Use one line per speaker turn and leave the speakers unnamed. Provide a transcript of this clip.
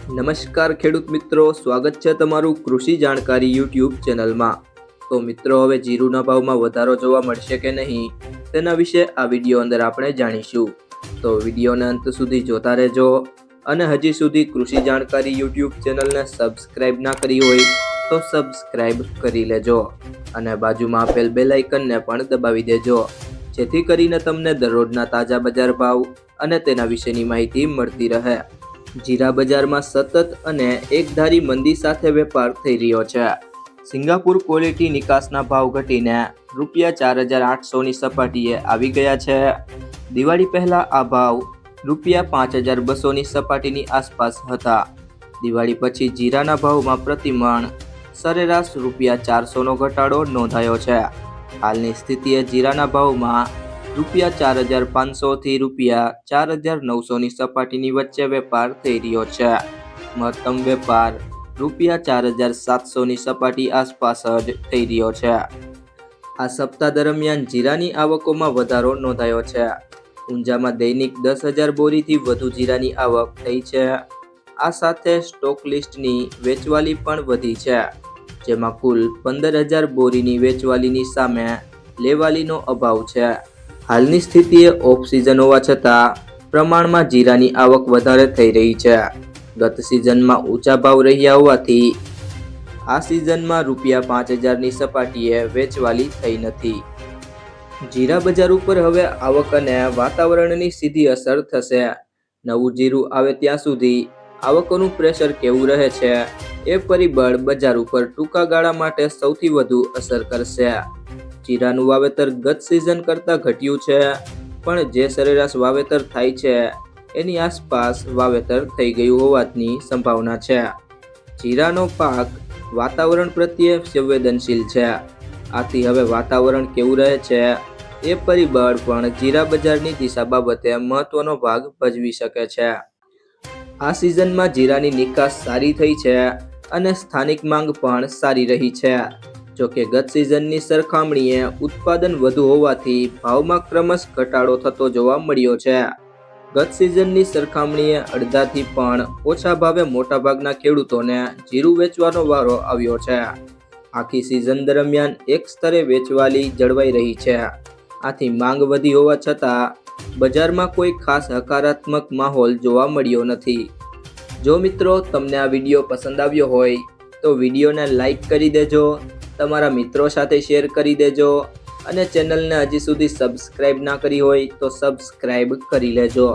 નમસ્કાર ખેડૂત મિત્રો, સ્વાગત છે તમારું કૃષિ જાણકારી યુટ્યુબ ચેનલમાં। તો મિત્રો, હવે જીરુના ભાવમાં વધારો જોવા મળશે કે નહીં તેના વિશે આ વિડીયો અંદર આપણે જાણીશું। તો વિડીયોને અંત સુધી જોતા રહેજો અને હજી સુધી કૃષિ જાણકારી યુટ્યુબ ચેનલને સબસ્ક્રાઇબ ના કરી હોય તો સબસ્ક્રાઇબ કરી લેજો અને બાજુમાં આપેલ બેલ આઇકનને પણ દબાવી દેજો, જેથી કરીને તમને દરરોજના તાજા બજાર ભાવ અને તેના વિશેની માહિતી મળતી રહે। જીરા બજારમાં સતત અને એકધારી મંદી સાથે વેપાર થઈ રહ્યો છે। સિંગાપુર ક્વોલિટી નિકાસના ભાવ ઘટીને ₹4,800ની સપાટીએ આવી ગયા છે। દિવાળી પહેલા આ ભાવ ₹5,200ની સપાટીની આસપાસ હતા। દિવાળી પછી જીરાના ભાવમાં પ્રતિમણ સરેરાશ ₹400નો ઘટાડો નોંધાયો છે। હાલની સ્થિતિએ જીરાના ભાવમાં ₹4,500 થી ₹4,900ની સપાટીની વચ્ચે વેપાર થઈ રહ્યો છે। મહત્તમ વેપાર ₹4,700ની સપાટી આસપાસ જ થઈ રહ્યો છે। આ સપ્તાહ દરમિયાન જીરાની આવકોમાં વધારો નોંધાયો છે। ઊંઝામાં દૈનિક 10,000 બોરીથી વધુ જીરાની આવક થઈ છે। આ સાથે સ્ટોક લિસ્ટની વેચવાલી પણ વધી છે, જેમાં કુલ 15,000 બોરીની વેચવાલીની સામે લેવાલીનો અભાવ છે। હાલની સ્થિતિએ ઓફ સિઝન હોવા છતાં પ્રમાણમાં જીરાની આવક વધારે થઈ રહી છે। ગત સિઝનમાં ઊંચા ભાવ રહ્યા હોવાથી આ સિઝનમાં ₹5,000ની સપાટીએ વેચવાલી થઈ નથી। જીરા બજાર ઉપર હવે આવક અને વાતાવરણની સીધી અસર થશે। નવું જીરું આવે ત્યાં સુધી આવકોનું પ્રેશર કેવું રહે છે એ પરિબળ બજાર ઉપર ટૂંકા ગાળા માટે સૌથી વધુ અસર કરશે। જીરાનું વાવેતર ગત સિઝન કરતાં ઘટ્યું છે, પણ જે સરેરાશ વાવેતર થાય છે એની આસપાસ વાવેતર થઈ ગયું હોવાની સંભાવના છે। જીરાનો પાક વાતાવરણ પ્રત્યે સંવેદનશીલ છે, આથી હવે વાતાવરણ કેવું રહે છે એ પરિબળ પણ જીરા બજારની દિશા બાબતે મહત્વનો ભાગ ભજવી શકે છે। આ સિઝનમાં જીરાની નિકાસ સારી થઈ છે અને સ્થાનિક માંગ પણ સારી રહી છે। જોકે ગત સિઝનની સરખામણીએ ઉત્પાદન વધુ હોવાથી ભાવમાં ક્રમશ ઘટાડો થતો જોવા મળ્યો છે। ગત સિઝનની સરખામણીએ અડધાથી પણ ઓછા ભાવે મોટાભાગના ખેડૂતોને જીરું વેચવાનો વારો આવ્યો છે। આખી સિઝન દરમિયાન એક સ્તરે વેચવાલી જળવાઈ રહી છે, આથી માંગ વધી હોવા છતાં બજારમાં કોઈ ખાસ હકારાત્મક માહોલ જોવા મળ્યો નથી। જો મિત્રો, તમને આ વિડીયો પસંદ આવ્યો હોય તો વિડીયોને લાઈક કરી દેજો, તમારા મિત્રો સાથે શેર કરી દેજો અને ચેનલને હજી સુધી સબસ્ક્રાઇબ ના કરી હોય તો સબસ્ક્રાઇબ કરી લેજો।